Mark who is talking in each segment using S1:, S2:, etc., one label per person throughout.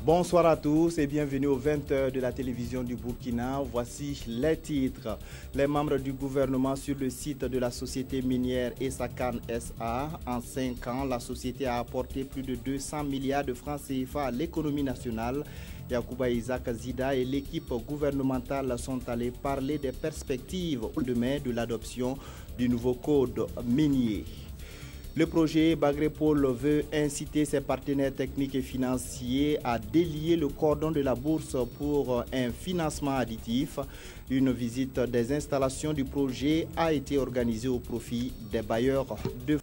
S1: Bonsoir à tous et bienvenue aux 20h de la télévision du Burkina. Voici les titres. Les membres du gouvernement sur le site de la société minière Essakan SA. En 5 ans, la société a apporté plus de 200 milliards de francs CFA à l'économie nationale. Yacouba Isaac Zida et l'équipe gouvernementale sont allés parler des perspectives au lendemain de l'adoption du nouveau code minier. Le projet Bagrépol veut inciter ses partenaires techniques et financiers à délier le cordon de la bourse pour un financement additif. Une visite des installations du projet a été organisée au profit des bailleurs de fonds.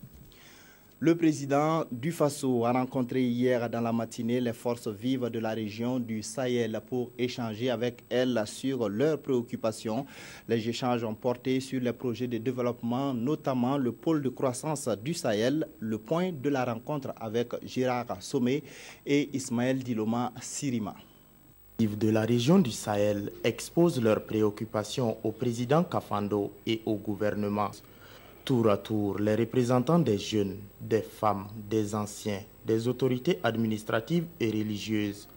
S1: Le président du Faso a rencontré hier dans la matinée les forces vives de la région du Sahel pour échanger avec elles sur leurs préoccupations. Les échanges ont porté sur les projets de développement, notamment le pôle de croissance du Sahel, le point de la rencontre avec Gérard Somé et Ismaël Diloma Sirima.
S2: Les forces vives de la région du Sahel exposent leurs préoccupations au président Kafando et au gouvernement. Tour à tour, les représentants des jeunes, des femmes, des anciens, des autorités administratives et religieuses,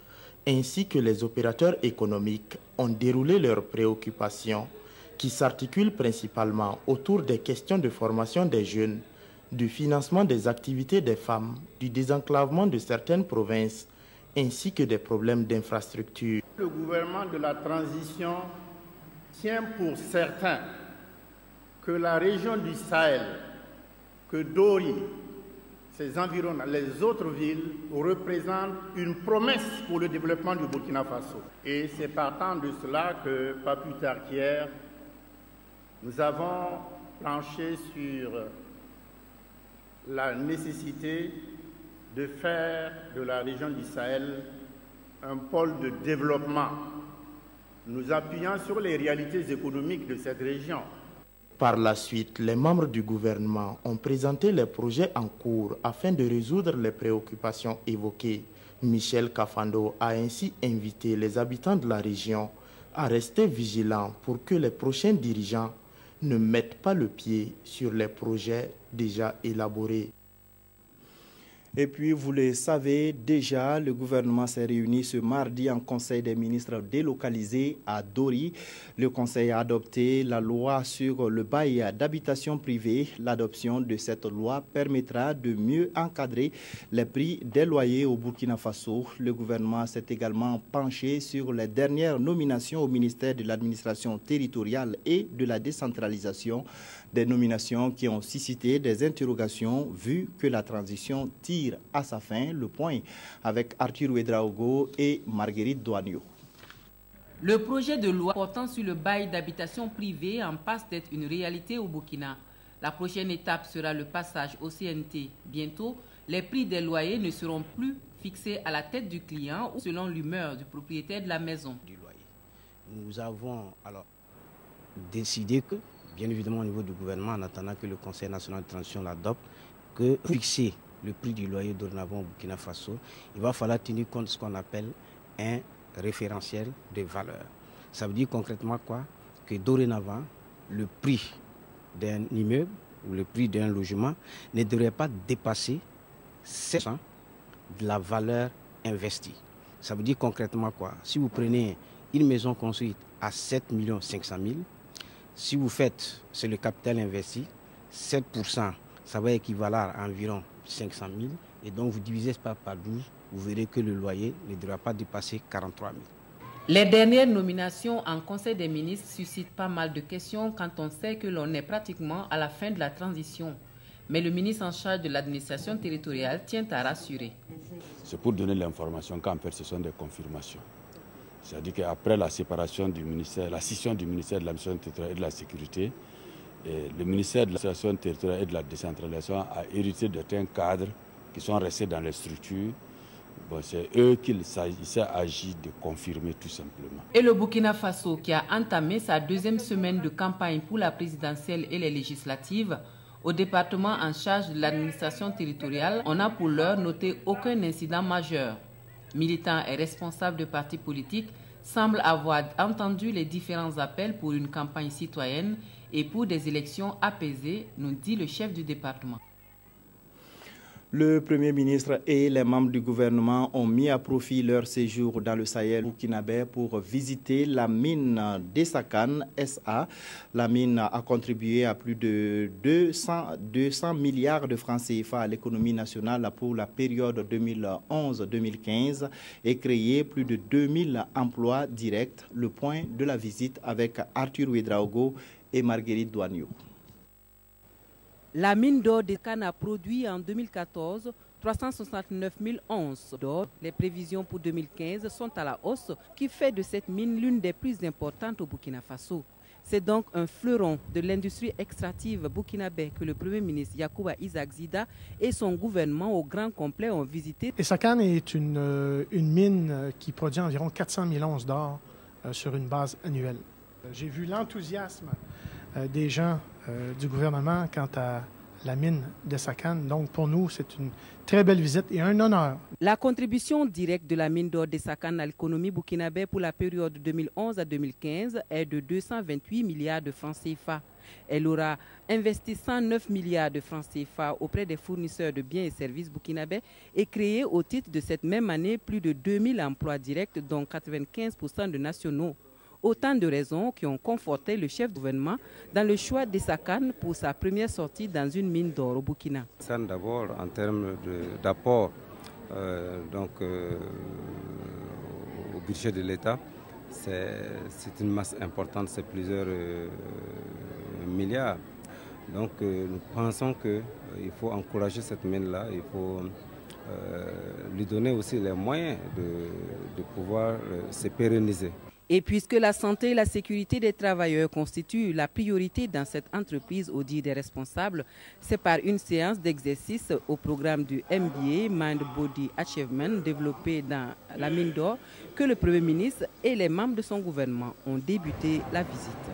S2: ainsi que les opérateurs économiques ont déroulé leurs préoccupations qui s'articulent principalement autour des questions de formation des jeunes, du financement des activités des femmes, du désenclavement de certaines provinces, ainsi que des problèmes d'infrastructure.
S3: Le gouvernement de la transition tient pour certain que la région du Sahel, que Dori, ses environs, les autres villes, représentent une promesse pour le développement du Burkina Faso. Et c'est partant de cela que, pas plus tard qu'hier, nous avons planché sur la nécessité de faire de la région du Sahel un pôle de développement, nous appuyant sur les réalités économiques de cette région.
S2: Par la suite, les membres du gouvernement ont présenté les projets en cours afin de résoudre les préoccupations évoquées. Michel Kafando a ainsi invité les habitants de la région à rester vigilants pour que les prochains dirigeants ne mettent pas le pied sur les projets déjà élaborés.
S1: Et puis, vous le savez déjà, le gouvernement s'est réuni ce mardi en Conseil des ministres délocalisé à Dori. Le Conseil a adopté la loi sur le bail d'habitation privée. L'adoption de cette loi permettra de mieux encadrer les prix des loyers au Burkina Faso. Le gouvernement s'est également penché sur les dernières nominations au ministère de l'administration territoriale et de la décentralisation. Des nominations qui ont suscité des interrogations vu que la transition tire à sa fin. Le point avec Arthur Ouedraogo et Marguerite Douanio.
S4: Le projet de loi portant sur le bail d'habitation privée en passe d'être une réalité au Burkina. La prochaine étape sera le passage au CNT. Bientôt, les prix des loyers ne seront plus fixés à la tête du client ou selon l'humeur du propriétaire de la maison.
S5: Nous avons alors décidé que, bien évidemment au niveau du gouvernement, en attendant que le Conseil national de transition l'adopte, que fixer le prix du loyer dorénavant au Burkina Faso, il va falloir tenir compte de ce qu'on appelle un référentiel de valeur. Ça veut dire concrètement quoi? Que dorénavant, le prix d'un immeuble ou le prix d'un logement ne devrait pas dépasser 7% de la valeur investie. Ça veut dire concrètement quoi? Si vous prenez une maison construite à 7 500 000, si vous faites, c'est le capital investi, 7%, ça va équivaloir à environ 500 000. Et donc vous divisez par 12, vous verrez que le loyer ne devra pas dépasser 43 000.
S4: Les dernières nominations en Conseil des ministres suscitent pas mal de questions quand on sait que l'on est pratiquement à la fin de la transition. Mais le ministre en charge de l'administration territoriale tient à rassurer.
S6: C'est pour donner l'information qu'en fait ce sont des confirmations. C'est-à-dire qu'après la séparation du ministère, la scission du ministère de l'administration territoriale et de la sécurité, le ministère de l'administration territoriale et de la décentralisation a hérité de certains cadres qui sont restés dans les structures. Bon, c'est eux qu'il s'agit de confirmer tout simplement.
S4: Et le Burkina Faso, qui a entamé sa deuxième semaine de campagne pour la présidentielle et les législatives, au département en charge de l'administration territoriale, on n'a pour l'heure noté aucun incident majeur. Militants et responsables de partis politiques semblent avoir entendu les différents appels pour une campagne citoyenne et pour des élections apaisées, nous dit le chef du département.
S1: Le Premier ministre et les membres du gouvernement ont mis à profit leur séjour dans le Sahel burkinabé pour visiter la mine d'Essakan SA. La mine a contribué à plus de 200 milliards de francs CFA à l'économie nationale pour la période 2011-2015 et créé plus de 2000 emplois directs. Le point de la visite avec Arthur Ouedraogo et Marguerite Douagneau.
S4: La mine d'or d'Essakan a produit en 2014 369 000 onces d'or. Les prévisions pour 2015 sont à la hausse, qui fait de cette mine l'une des plus importantes au Burkina Faso. C'est donc un fleuron de l'industrie extractive burkinabé que le Premier ministre Yacouba Isaac Zida et son gouvernement au grand complet ont visité.Essakan
S7: est une mine qui produit environ 400 000 onces d'or sur une base annuelle. J'ai vu l'enthousiasme des gens du gouvernement quant à la mine d'Essakan. Donc pour nous, c'est une très belle visite et un honneur.
S4: La contribution directe de la mine d'or d'Essakan à l'économie burkinabé pour la période 2011 à 2015 est de 228 milliards de francs CFA. Elle aura investi 109 milliards de francs CFA auprès des fournisseurs de biens et services burkinabés et créé au titre de cette même année plus de 2000 emplois directs, dont 95% de nationaux. Autant de raisons qui ont conforté le chef de gouvernement dans le choix d'Essakan pour sa première sortie dans une mine d'or au Burkina.
S8: D'abord, en termes d'apport au budget de l'État, c'est une masse importante, c'est plusieurs milliards. Donc nous pensons qu'il faut encourager cette mine-là, il faut lui donner aussi les moyens de pouvoir se pérenniser.
S4: Et puisque la santé et la sécurité des travailleurs constituent la priorité dans cette entreprise au dire des responsables, c'est par une séance d'exercice au programme du MBA, Mind Body Achievement, développé dans la mine d'or, que le Premier ministre et les membres de son gouvernement ont débuté la visite.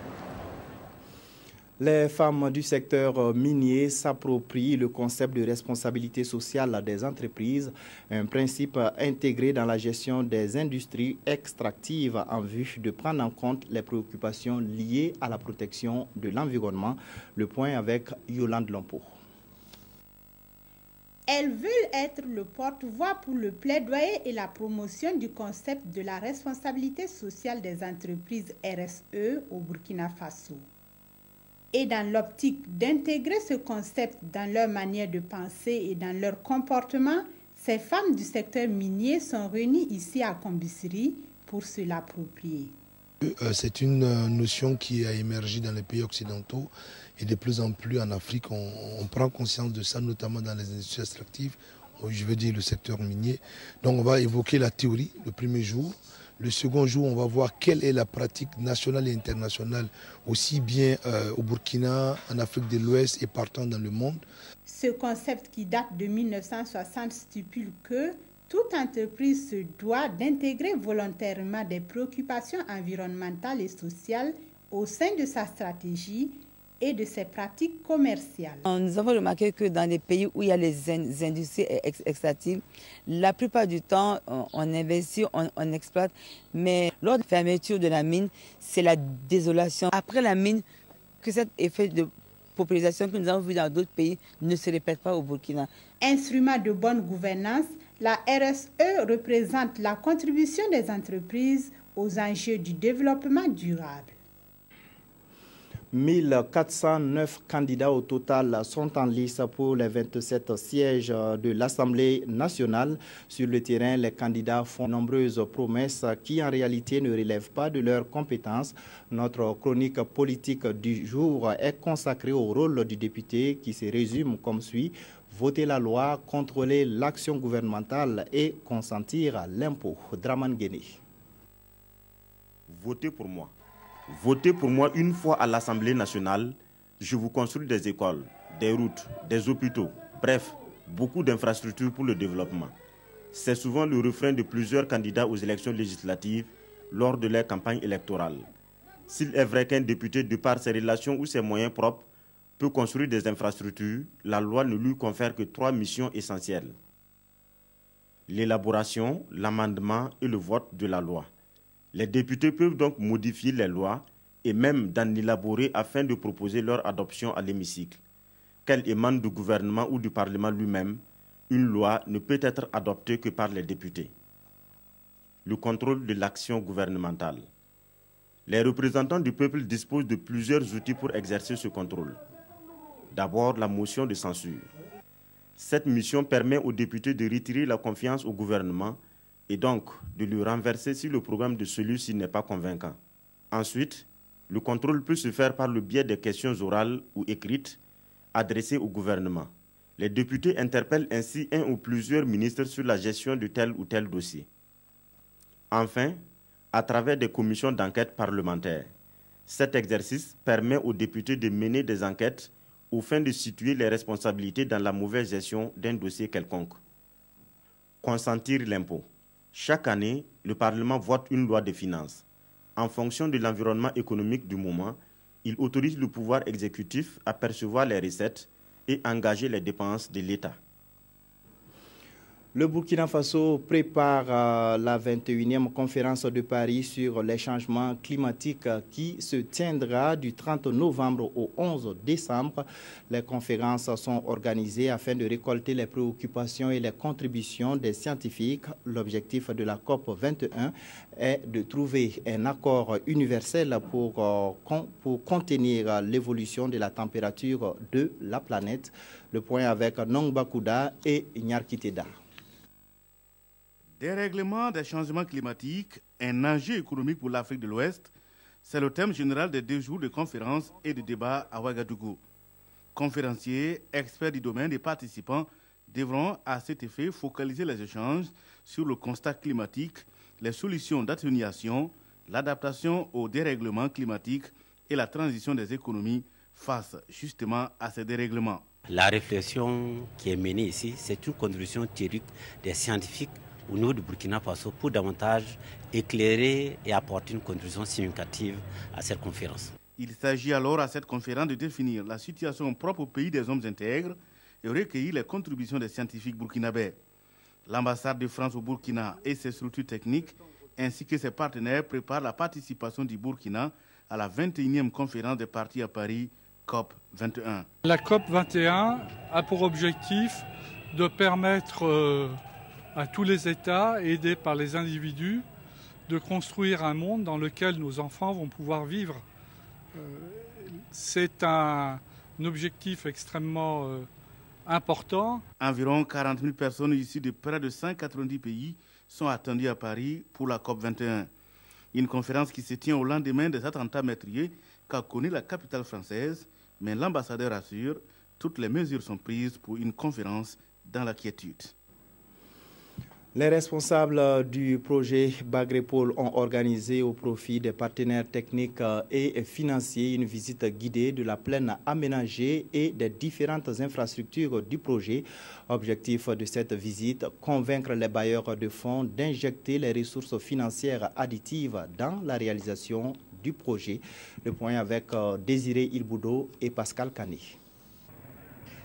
S1: Les femmes du secteur minier s'approprient le concept de responsabilité sociale des entreprises, un principe intégré dans la gestion des industries extractives en vue de prendre en compte les préoccupations liées à la protection de l'environnement. Le point avec Yolande Lompo.
S9: Elles veulent être le porte-voix pour le plaidoyer et la promotion du concept de la responsabilité sociale des entreprises RSE au Burkina Faso. Et dans l'optique d'intégrer ce concept dans leur manière de penser et dans leur comportement, ces femmes du secteur minier sont réunies ici à Kombisiri pour se l'approprier.
S10: C'est une notion qui a émergé dans les pays occidentaux et de plus en plus en Afrique, on prend conscience de ça, notamment dans les industries extractives, je veux dire le secteur minier. Donc on va évoquer la théorie le premier jour. Le second jour, on va voir quelle est la pratique nationale et internationale, aussi bien au Burkina, en Afrique de l'Ouest et partant dans le monde.
S9: Ce concept qui date de 1960 stipule que toute entreprise se doit d'intégrer volontairement des préoccupations environnementales et sociales au sein de sa stratégie et de ses pratiques commerciales.
S11: Nous avons remarqué que dans les pays où il y a les industries extractives, la plupart du temps, on investit, on exploite, mais lors de la fermeture de la mine, c'est la désolation. Après la mine, que cet effet de popularisation que nous avons vu dans d'autres pays ne se répète pas au Burkina.
S9: Instrument de bonne gouvernance, la RSE représente la contribution des entreprises aux enjeux du développement durable.
S1: 1409 candidats au total sont en lice pour les 27 sièges de l'Assemblée nationale. Sur le terrain, les candidats font de nombreuses promesses qui en réalité ne relèvent pas de leurs compétences. Notre chronique politique du jour est consacrée au rôle du député qui se résume comme suit: voter la loi, contrôler l'action gouvernementale et consentir à l'impôt. Draman Guéné.
S12: Votez pour moi. Votez pour moi une fois à l'Assemblée nationale, je vous construis des écoles, des routes, des hôpitaux, bref, beaucoup d'infrastructures pour le développement. C'est souvent le refrain de plusieurs candidats aux élections législatives lors de leur campagne électorale. S'il est vrai qu'un député, de par ses relations ou ses moyens propres, peut construire des infrastructures, la loi ne lui confère que 3 missions essentielles: l'élaboration, l'amendement et le vote de la loi. Les députés peuvent donc modifier les lois et même d'en élaborer afin de proposer leur adoption à l'hémicycle. Qu'elle émane du gouvernement ou du Parlement lui-même, une loi ne peut être adoptée que par les députés. Le contrôle de l'action gouvernementale. Les représentants du peuple disposent de plusieurs outils pour exercer ce contrôle. D'abord, la motion de censure. Cette mission permet aux députés de retirer la confiance au gouvernement et donc de le renverser si le programme de celui-ci n'est pas convaincant. Ensuite, le contrôle peut se faire par le biais des questions orales ou écrites adressées au gouvernement. Les députés interpellent ainsi un ou plusieurs ministres sur la gestion de tel ou tel dossier. Enfin, à travers des commissions d'enquête parlementaires. Cet exercice permet aux députés de mener des enquêtes aux fins de situer les responsabilités dans la mauvaise gestion d'un dossier quelconque. Consentir l'impôt. Chaque année, le Parlement vote une loi de finances. En fonction de l'environnement économique du moment, il autorise le pouvoir exécutif à percevoir les recettes et engager les dépenses de l'État.
S1: Le Burkina Faso prépare la 21e conférence de Paris sur les changements climatiques qui se tiendra du 30 novembre au 11 décembre. Les conférences sont organisées afin de récolter les préoccupations et les contributions des scientifiques. L'objectif de la COP 21 est de trouver un accord universel pour contenir l'évolution de la température de la planète. Le point avec Nongba Kouda et Nyarkiteda.
S13: Dérèglement des changements climatiques, un enjeu économique pour l'Afrique de l'Ouest, c'est le thème général des 2 jours de conférences et de débats à Ouagadougou. Conférenciers, experts du domaine et participants devront à cet effet focaliser les échanges sur le constat climatique, les solutions d'atténuation, l'adaptation au dérèglement climatique et la transition des économies face justement à ces dérèglements.
S14: La réflexion qui est menée ici, c'est une contribution théorique des scientifiques au niveau du Burkina Faso pour davantage éclairer et apporter une contribution significative à cette conférence.
S13: Il s'agit alors à cette conférence de définir la situation propre au pays des hommes intègres et recueillir les contributions des scientifiques burkinabés. L'ambassade de France au Burkina et ses structures techniques ainsi que ses partenaires préparent la participation du Burkina à la 21e conférence des parties à Paris, COP 21.
S15: La COP 21 a pour objectif de permettre à tous les États, aidés par les individus, de construire un monde dans lequel nos enfants vont pouvoir vivre. C'est un objectif extrêmement important.
S13: Environ 40 000 personnes issues de près de 190 pays sont attendues à Paris pour la COP 21. Une conférence qui se tient au lendemain des attentats meurtriers qu'a connu la capitale française, mais l'ambassadeur assure, toutes les mesures sont prises pour une conférence dans la quiétude.
S1: Les responsables du projet Bagrépol ont organisé au profit des partenaires techniques et financiers une visite guidée de la plaine aménagée et des différentes infrastructures du projet. Objectif de cette visite, convaincre les bailleurs de fonds d'injecter les ressources financières additives dans la réalisation du projet. Le point avec Désiré Ilboudo et Pascal Canet.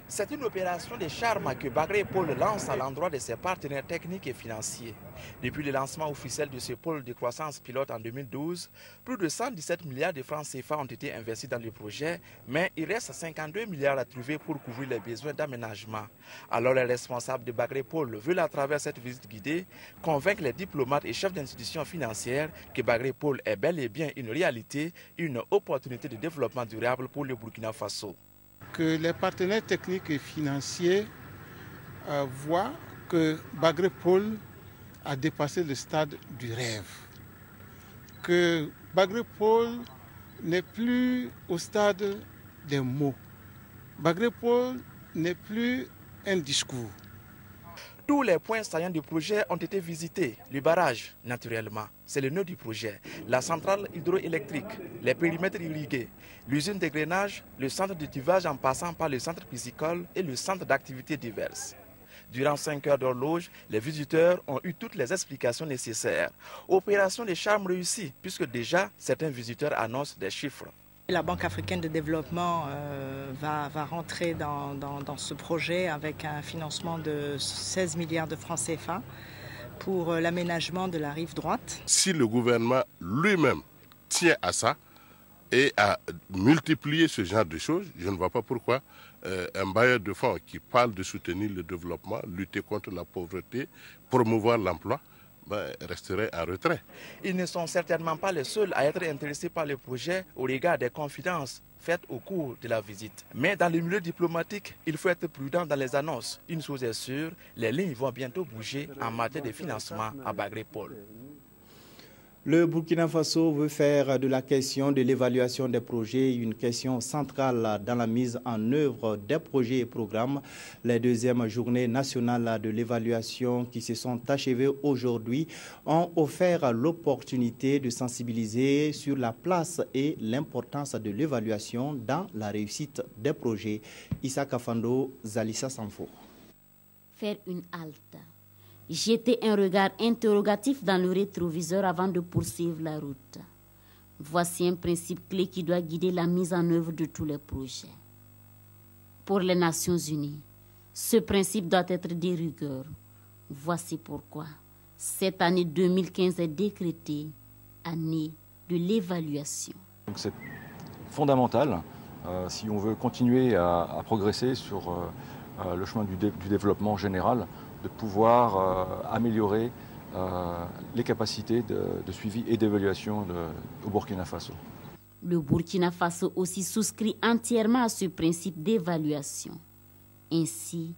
S16: C'est une opération de charme que Bagrépol lance à l'endroit de ses partenaires techniques et financiers. Depuis le lancement officiel de ce pôle de croissance pilote en 2012, plus de 117 milliards de francs CFA ont été investis dans le projet, mais il reste 52 milliards à trouver pour couvrir les besoins d'aménagement. Alors les responsables de Bagrépol veulent à travers cette visite guidée convaincre les diplomates et chefs d'institutions financières que Bagrépol est bel et bien une réalité, une opportunité de développement durable pour le Burkina Faso.
S17: Que les partenaires techniques et financiers voient que Bagrépol a dépassé le stade du rêve. Que Bagrépol n'est plus au stade des mots. Bagrépol n'est plus un discours.
S16: Tous les points saillants du projet ont été visités. Le barrage, naturellement, c'est le nœud du projet. La centrale hydroélectrique, les périmètres irrigués, l'usine de grainage, le centre de tuvage en passant par le centre piscicole et le centre d'activités diverses. Durant 5 heures d'horloge, les visiteurs ont eu toutes les explications nécessaires. Opération de charme réussie, puisque déjà certains visiteurs annoncent des chiffres.
S18: La Banque africaine de développement va rentrer dans ce projet avec un financement de 16 milliards de francs CFA pour l'aménagement de la rive droite.
S19: Si le gouvernement lui-même tient à ça et à multiplier ce genre de choses. Je ne vois pas pourquoi un bailleur de fonds qui parle de soutenir le développement, lutter contre la pauvreté, promouvoir l'emploi, resterait en retrait.
S16: Ils ne sont certainement pas les seuls à être intéressés par le projet au regard des confidences faites au cours de la visite. Mais dans le milieu diplomatique, il faut être prudent dans les annonces. Une chose est sûre, les lignes vont bientôt bouger en matière de financement à Bagré-Pôle.
S1: Le Burkina Faso veut faire de la question de l'évaluation des projets une question centrale dans la mise en œuvre des projets et programmes. Les deuxièmes journées nationales de l'évaluation qui se sont achevées aujourd'hui ont offert l'opportunité de sensibiliser sur la place et l'importance de l'évaluation dans la réussite des projets. Issa Kafando, Zalissa Sanfo.
S20: Faire une halte. Jeter un regard interrogatif dans le rétroviseur avant de poursuivre la route. Voici un principe clé qui doit guider la mise en œuvre de tous les projets. Pour les Nations Unies, ce principe doit être de rigueur. Voici pourquoi cette année 2015 est décrétée année de l'évaluation.
S21: C'est fondamental si on veut continuer à progresser sur le chemin du développement général, de pouvoir améliorer les capacités de suivi et d'évaluation au Burkina Faso.
S20: Le Burkina Faso aussi souscrit entièrement à ce principe d'évaluation. Ainsi,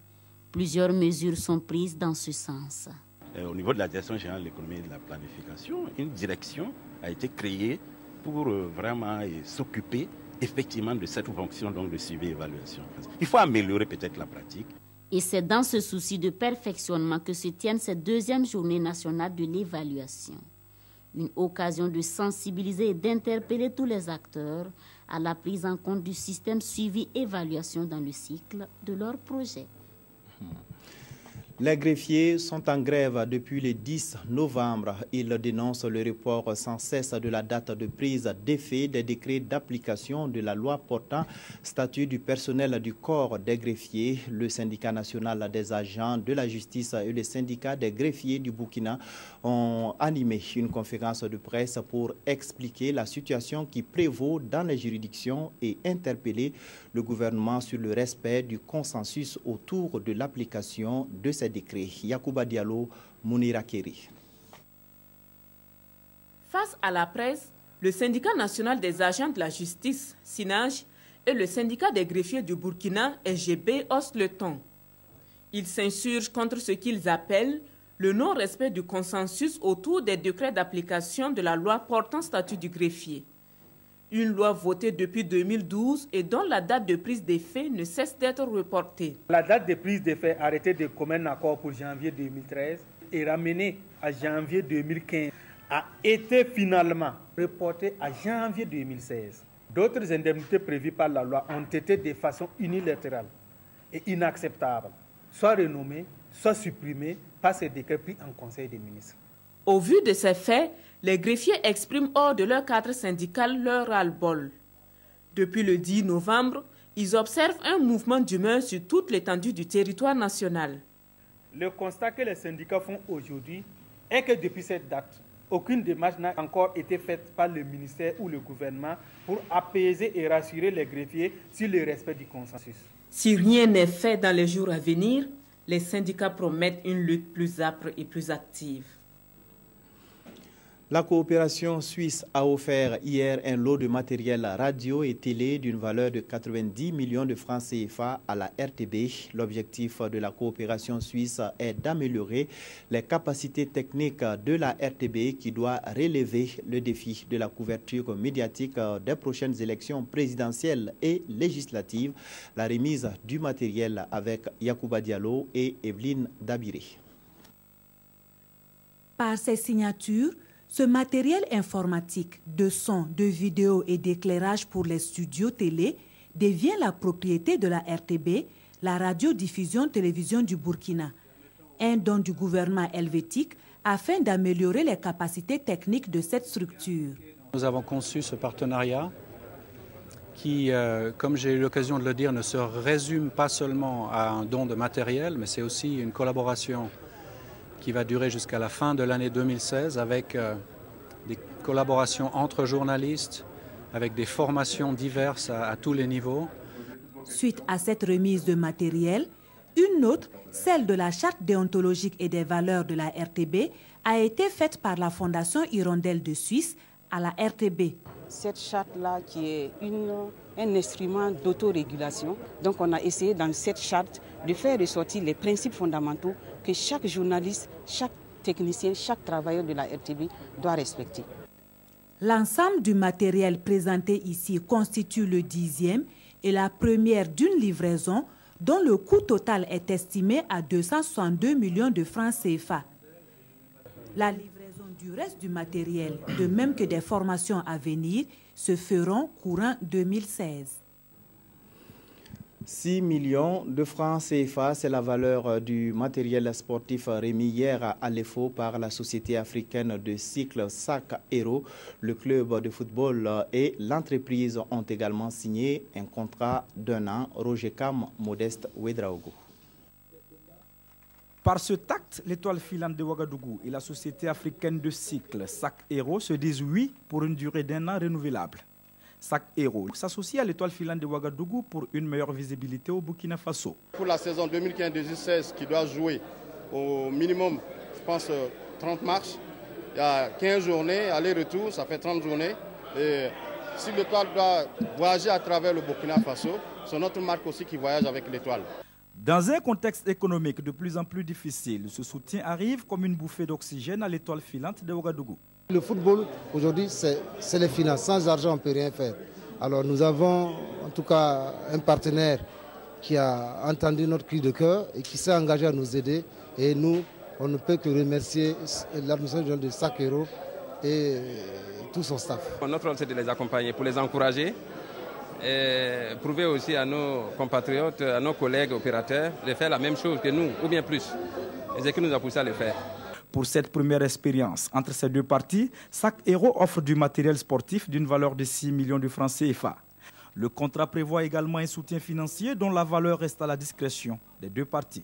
S20: plusieurs mesures sont prises dans ce sens.
S22: Au niveau de la direction générale de l'économie et de la planification, une direction a été créée pour vraiment s'occuper effectivement de cette fonction donc de suivi et évaluation. Il faut améliorer peut-être la pratique.
S20: Et c'est dans ce souci de perfectionnement que se tiennent cette deuxième journée nationale de l'évaluation. Une occasion de sensibiliser et d'interpeller tous les acteurs à la prise en compte du système suivi-évaluation dans le cycle de leur projet.
S1: Les greffiers sont en grève depuis le 10 novembre. Ils dénoncent le report sans cesse de la date de prise d'effet des décrets d'application de la loi portant statut du personnel du corps des greffiers. Le syndicat national des agents de la justice et le syndicat des greffiers du Burkina ont animé une conférence de presse pour expliquer la situation qui prévaut dans les juridictions et interpeller le gouvernement sur le respect du consensus autour de l'application de ces décrets. Yacouba Diallo, Mounira Keri.
S23: Face à la presse, le syndicat national des agents de la justice, SYNAJ, et le syndicat des greffiers du Burkina, SGB, haussent le ton. Ils s'insurgent contre ce qu'ils appellent le non-respect du consensus autour des décrets d'application de la loi portant statut du greffier. Une loi votée depuis 2012 et dont la date de prise d'effet ne cesse d'être reportée.
S24: La date de prise d'effet arrêtée de commun accord pour janvier 2013 et ramenée à janvier 2015 a été finalement reportée à janvier 2016. D'autres indemnités prévues par la loi ont été de façon unilatérale et inacceptable, soit renommées, soit supprimées par ces décrets pris en Conseil des ministres.
S23: Au vu de ces faits, les greffiers expriment hors de leur cadre syndical leur ras-le-bol. Depuis le 10 novembre, ils observent un mouvement d'humeur sur toute l'étendue du territoire national.
S24: Le constat que les syndicats font aujourd'hui est que depuis cette date, aucune démarche n'a encore été faite par le ministère ou le gouvernement pour apaiser et rassurer les greffiers sur le respect du consensus.
S23: Si rien n'est fait dans les jours à venir, les syndicats promettent une lutte plus âpre et plus active.
S1: La coopération suisse a offert hier un lot de matériel radio et télé d'une valeur de 90 millions de francs CFA à la RTB. L'objectif de la coopération suisse est d'améliorer les capacités techniques de la RTB qui doit relever le défi de la couverture médiatique des prochaines élections présidentielles et législatives. La remise du matériel avec Yacouba Diallo et Evelyne Dabiré.
S25: Par ces signatures, ce matériel informatique de son, de vidéo et d'éclairage pour les studios télé devient la propriété de la RTB, la radiodiffusion-télévision du Burkina, un don du gouvernement helvétique afin d'améliorer les capacités techniques de cette structure.
S26: Nous avons conçu ce partenariat qui, comme j'ai eu l'occasion de le dire, ne se résume pas seulement à un don de matériel, mais c'est aussi une collaboration qui va durer jusqu'à la fin de l'année 2016 avec des collaborations entre journalistes, avec des formations diverses à tous les niveaux.
S25: Suite à cette remise de matériel, une autre, celle de la charte déontologique et des valeurs de la RTB, a été faite par la Fondation Hirondelle de Suisse à la RTB.
S2: Cette charte-là qui est un instrument d'autorégulation, donc on a essayé dans cette charte de faire ressortir les principes fondamentaux que chaque journaliste, chaque technicien, chaque travailleur de la RTB doit respecter.
S25: L'ensemble du matériel présenté ici constitue le 10e et la première d'une livraison dont le coût total est estimé à 262 millions de francs CFA. La livraison du reste du matériel, de même que des formations à venir, se feront courant 2016.
S1: 6 millions de francs CFA, c'est la valeur du matériel sportif remis hier à l'EFO par la Société africaine de cycle SAC Hero. Le club de football et l'entreprise ont également signé un contrat d'1 an. Roger Cam, Modeste Ouedraogo.
S3: Par ce acte, l'étoile filante de Ouagadougou et la Société africaine de cycle SAC Hero se disent oui pour une durée d'1 an renouvelable. SAC Hero s'associe à l'étoile filante de Ouagadougou pour une meilleure visibilité au Burkina Faso.
S5: Pour la saison 2015-2016 qui doit jouer au minimum, je pense, 30 matchs, il y a 15 journées, aller-retour, ça fait 30 journées. Et si l'étoile doit voyager à travers le Burkina Faso, c'est notre marque aussi qui voyage avec l'étoile.
S3: Dans un contexte économique de plus en plus difficile, ce soutien arrive comme une bouffée d'oxygène à l'étoile filante de Ouagadougou.
S6: Le football, aujourd'hui, c'est les finances. Sans argent, on ne peut rien faire. Alors nous avons en tout cas un partenaire qui a entendu notre cri de cœur et qui s'est engagé à nous aider. Et nous, on ne peut que remercier l'administration de SAC Hero et tout son staff.
S7: Notre rôle, c'est de les accompagner, pour les encourager et prouver aussi à nos compatriotes, à nos collègues opérateurs de faire la même chose que nous, ou bien plus. Et c'est ce qui nous a poussé à le faire.
S3: Pour cette première expérience entre ces deux parties, SAC Hero offre du matériel sportif d'une valeur de 6 millions de francs CFA. Le contrat prévoit également un soutien financier dont la valeur reste à la discrétion des deux parties.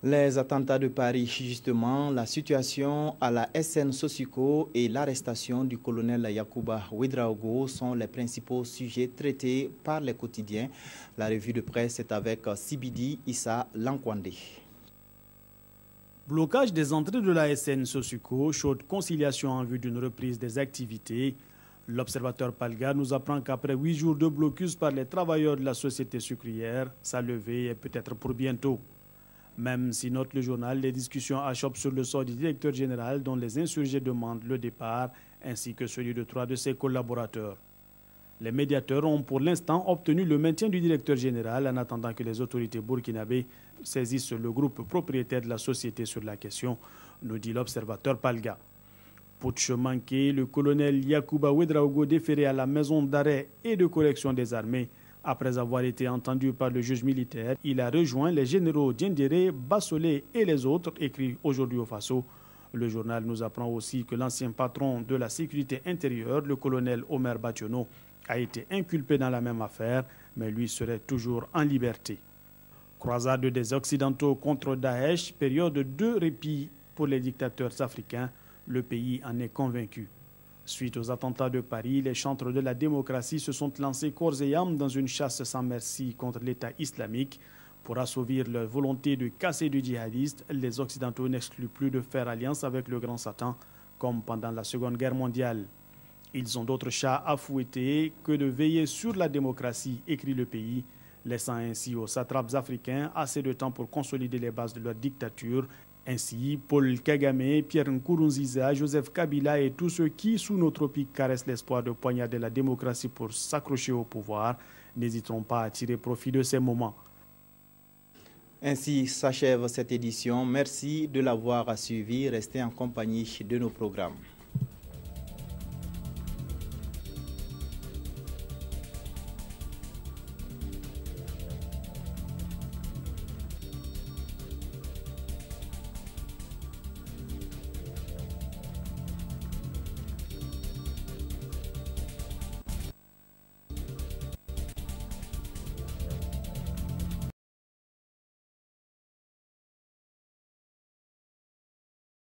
S1: Les attentats de Paris, justement, la situation à la SN Sosiko et l'arrestation du colonel Yacouba Ouedraogo sont les principaux sujets traités par les quotidiens. La revue de presse est avec Sibidi Issa Lankwande.
S8: Blocage des entrées de la SN Sosiko, chaude conciliation en vue d'une reprise des activités. L'observateur Palga nous apprend qu'après 8 jours de blocus par les travailleurs de la société sucrière, sa levée est peut-être pour bientôt. Même si note le journal, les discussions achoppent sur le sort du directeur général dont les insurgés demandent le départ, ainsi que celui de 3 de ses collaborateurs. Les médiateurs ont pour l'instant obtenu le maintien du directeur général en attendant que les autorités burkinabées saisissent le groupe propriétaire de la société sur la question, nous dit l'observateur Palga. Putsch manqué, le colonel Yacouba Ouedraogo déféré à la maison d'arrêt et de correction des armées. Après avoir été entendu par le juge militaire, il a rejoint les généraux Diendéré, Bassolé et les autres, écrits aujourd'hui au Faso. Le journal nous apprend aussi que l'ancien patron de la sécurité intérieure, le colonel Omer Bationo, a été inculpé dans la même affaire, mais lui serait toujours en liberté. Croisade des Occidentaux contre Daesh, période de répit pour les dictateurs africains, le pays en est convaincu. Suite aux attentats de Paris, les chantres de la démocratie se sont lancés corps et âme dans une chasse sans merci contre l'État islamique. Pour assouvir leur volonté de casser du djihadiste, les Occidentaux n'excluent plus de faire alliance avec le grand Satan, comme pendant la Seconde Guerre mondiale. Ils ont d'autres chats à fouetter que de veiller sur la démocratie, écrit le pays, laissant ainsi aux satrapes africains assez de temps pour consolider les bases de leur dictature. Ainsi, Paul Kagame, Pierre Nkurunziza, Joseph Kabila et tous ceux qui, sous nos tropiques, caressent l'espoir de poignarder la démocratie pour s'accrocher au pouvoir, n'hésiteront pas à tirer profit de ces moments.
S1: Ainsi s'achève cette édition. Merci de l'avoir suivi. Restez en compagnie de nos programmes.